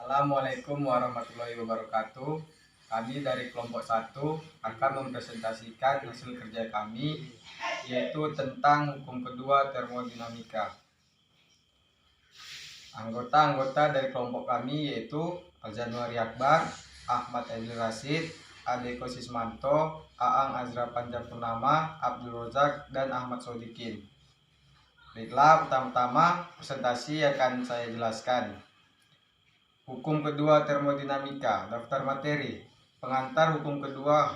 Assalamualaikum warahmatullahi wabarakatuh. Kami dari kelompok 1 akan mempresentasikan hasil kerja kami, yaitu tentang hukum kedua termodinamika. Anggota-anggota dari kelompok kami yaitu Aljanuari Akbar, Ahmad Edil Rasid, Adeko Sismanto, Aang Azra Panjapurnama, Abdul Rozak, dan Ahmad Sodikin. Baiklah, pertama-tama presentasi akan saya jelaskan. Hukum kedua termodinamika, daftar materi, pengantar hukum kedua,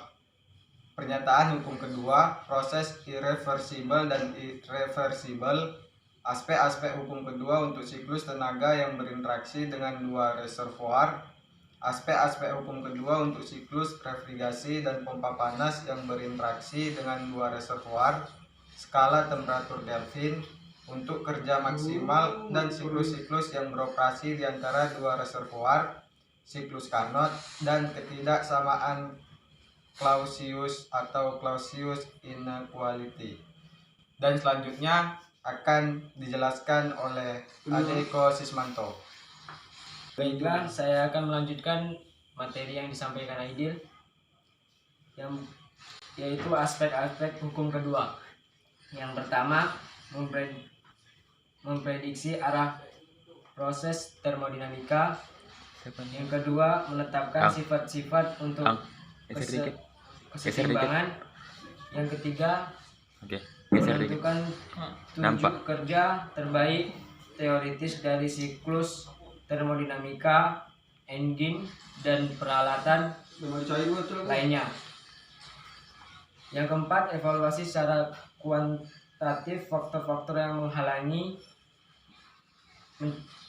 pernyataan hukum kedua, proses irreversibel dan irreversibel, aspek-aspek hukum kedua untuk siklus tenaga yang berinteraksi dengan dua reservoir, aspek-aspek hukum kedua untuk siklus refrigerasi dan pompa panas yang berinteraksi dengan dua reservoir, skala temperatur Kelvin, untuk kerja maksimal dan siklus-siklus yang beroperasi di antara dua reservoir, siklus Carnot, dan ketidaksamaan Clausius atau Clausius inequality. Dan selanjutnya akan dijelaskan oleh Adeko Sismanto. Baiklah, saya akan melanjutkan materi yang disampaikan Aidil, yaitu aspek-aspek hukum kedua. Yang pertama, memprediksi arah proses termodinamika. Yang kedua, menetapkan sifat-sifat untuk keseimbangan. Yang ketiga, menentukan tunjuk kerja terbaik teoritis dari siklus termodinamika, engine, dan peralatan lainnya. Yang keempat, evaluasi secara kuantitatif faktor-faktor yang menghalangi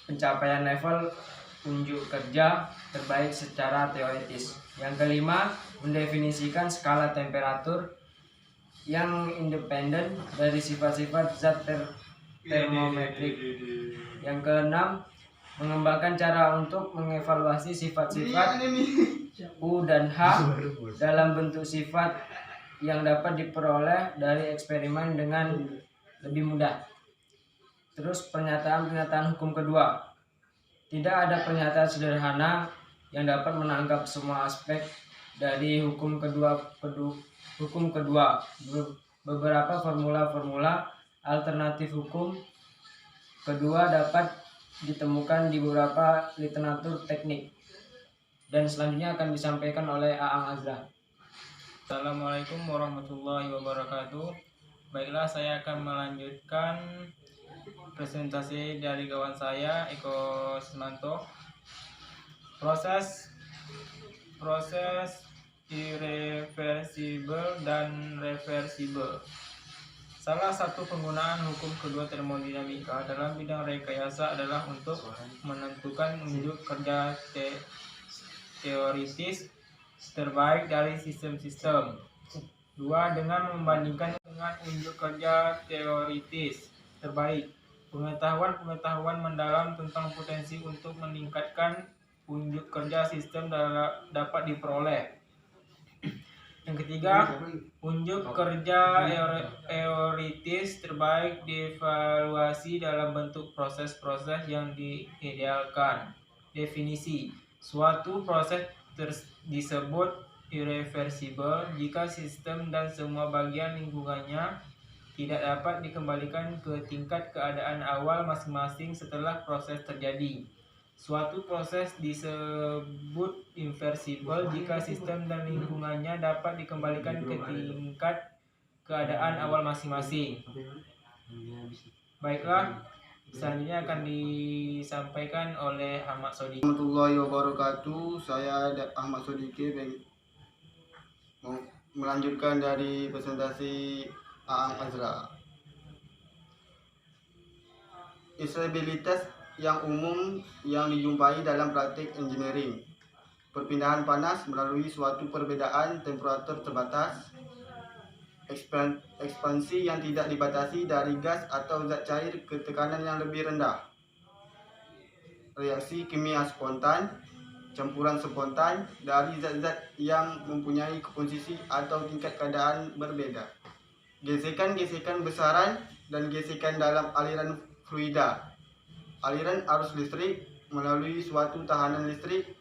pencapaian level unjuk kerja terbaik secara teoritis. Yang kelima, mendefinisikan skala temperatur yang independen dari sifat-sifat zat termometrik. Yang keenam, mengembangkan cara untuk mengevaluasi sifat-sifat U dan H dalam bentuk sifat yang dapat diperoleh dari eksperimen dengan lebih mudah. Terus pernyataan-pernyataan hukum kedua. Tidak ada pernyataan sederhana yang dapat menangkap semua aspek dari hukum kedua. Beberapa formula-formula alternatif hukum kedua dapat ditemukan di beberapa literatur teknik. Dan selanjutnya akan disampaikan oleh Aang Azra. Assalamualaikum warahmatullahi wabarakatuh. Baiklah, saya akan melanjutkan presentasi dari kawan saya, Eko Sismanto. Proses irreversibel dan reversibel. Salah satu penggunaan hukum kedua termodinamika dalam bidang rekayasa adalah untuk menentukan unjuk kerja teoritis terbaik dari sistem-sistem. Dua, dengan membandingkan dengan unjuk kerja teoritis terbaik, pengetahuan mendalam tentang potensi untuk meningkatkan unjuk kerja sistem dapat diperoleh. Yang ketiga, unjuk kerja teoritis terbaik dievaluasi dalam bentuk proses-proses yang diidealkan. Definisi: suatu proses disebut irreversibel jika sistem dan semua bagian lingkungannya tidak dapat dikembalikan ke tingkat keadaan awal masing-masing setelah proses terjadi. Suatu proses disebut inversibel jika sistem dan lingkungannya dapat dikembalikan ke tingkat keadaan awal masing-masing. Baiklah, selanjutnya akan disampaikan oleh Ahmad Sodikin. Warahmatullahi wabarakatuh. Saya Ahmad Sodikin mau melanjutkan dari presentasi Aang Azra. Instabilitas yang umum yang dijumpai dalam praktik engineering. Perpindahan panas melalui suatu perbedaan temperatur terbatas. Ekspansi yang tidak dibatasi dari gas atau zat cair ke tekanan yang lebih rendah. Reaksi kimia spontan, campuran spontan dari zat-zat yang mempunyai komposisi atau tingkat keadaan berbeda. Gesekan-gesekan besaran dan gesekan dalam aliran fluida, aliran arus listrik, melalui suatu tahanan listrik,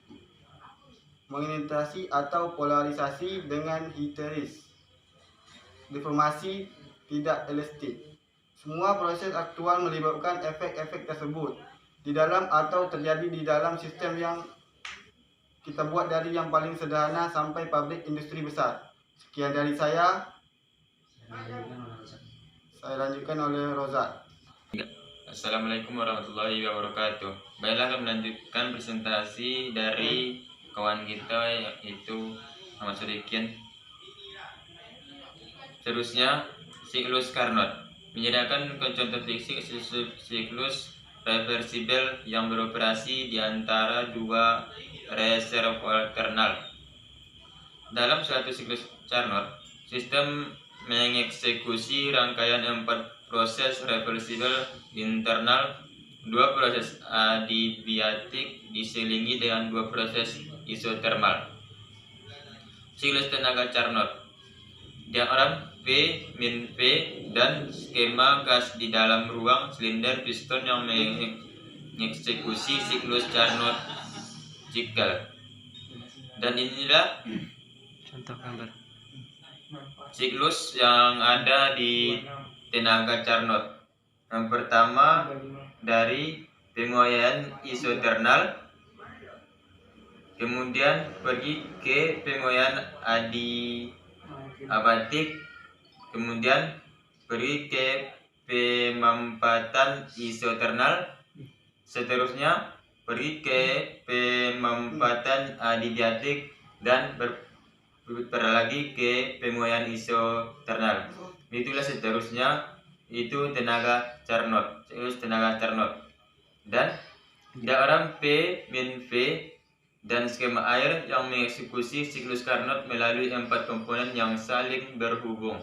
magnetasi atau polarisasi dengan histeris, deformasi tidak elastik. Semua proses aktual melibatkan efek-efek tersebut di dalam atau terjadi di dalam sistem yang kita buat dari yang paling sederhana sampai pabrik industri besar. Sekian dari saya lanjutkan oleh Rozak. Assalamualaikum warahmatullahi wabarakatuh. Baiklah, kami melanjutkan presentasi dari kawan kita yaitu Ahmad Sodikin. Seterusnya, siklus Carnot menyediakan contoh fisik siklus reversibel yang beroperasi di antara dua reservoir kernel. Dalam suatu siklus Carnot, sistem mengeksekusi rangkaian 4 proses reversibel internal, 2 proses adiabatik diselingi dengan 2 proses isotermal. Siklus tenaga Carnot, diagram P-V dan skema gas di dalam ruang silinder piston yang mengeksekusi siklus Carnot cycle. Dan inilah Contoh gambar. siklus yang ada di tenaga Carnot. Yang pertama dari penguaian isoternal, kemudian pergi ke penguaian adiabatik, kemudian pergi ke pemampatan isoternal, seterusnya pergi ke pemampatan adiabatik dan berputar lagi ke penguaian isoternal. Itulah seterusnya, itu tenaga Carnot, siklus tenaga Carnot. Dan diagram P-V dan skema air yang mengeksekusi siklus Carnot melalui 4 komponen yang saling berhubung.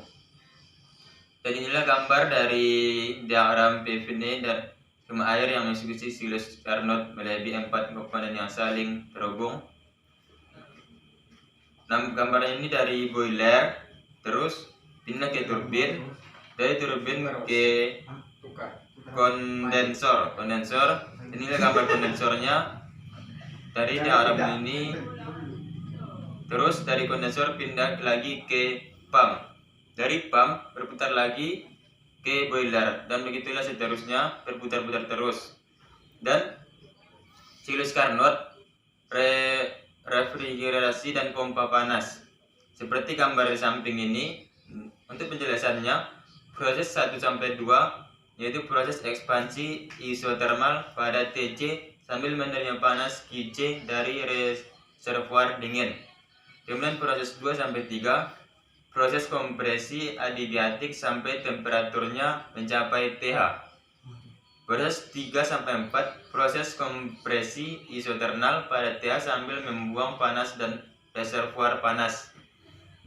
Dan inilah gambar dari diagram PV dan skema air yang mengeksekusi siklus Carnot melalui 4 komponen yang saling terhubung. Nah, gambar ini dari boiler, terus pindah ke turbin, dari turbin ke kondensor. Inilah gambar kondensornya dari diagram ini. Terus dari kondensor pindah lagi ke pump, dari pump berputar lagi ke boiler, dan begitulah seterusnya, berputar-putar terus. Dan siklus Carnot, refrigerasi dan pompa panas. Seperti gambar di samping ini. Untuk penjelasannya, proses 1-2 yaitu proses ekspansi isotermal pada TC sambil menerima panas QC dari reservoir dingin. Kemudian proses 2-3, proses kompresi adiabatik sampai temperaturnya mencapai TH. Proses 3-4, proses kompresi isoternal pada TH sambil membuang panas dan reservoir panas.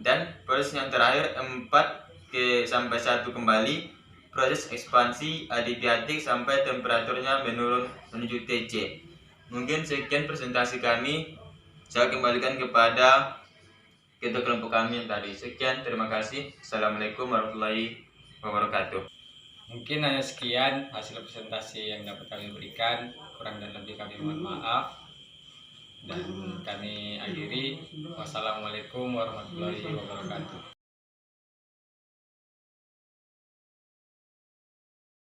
Dan proses yang terakhir 4-1 kembali, proses ekspansi adiabatik sampai temperaturnya menurun menuju TC. Mungkin sekian presentasi kami. Saya kembalikan kepada ketua kelompok kami yang tadi. Sekian, terima kasih. Assalamualaikum warahmatullahi wabarakatuh. Mungkin hanya sekian hasil presentasi yang dapat kami berikan. Kurang dan lebih kami mohon maaf. Dan kami akhiri. Wassalamualaikum warahmatullahi wabarakatuh.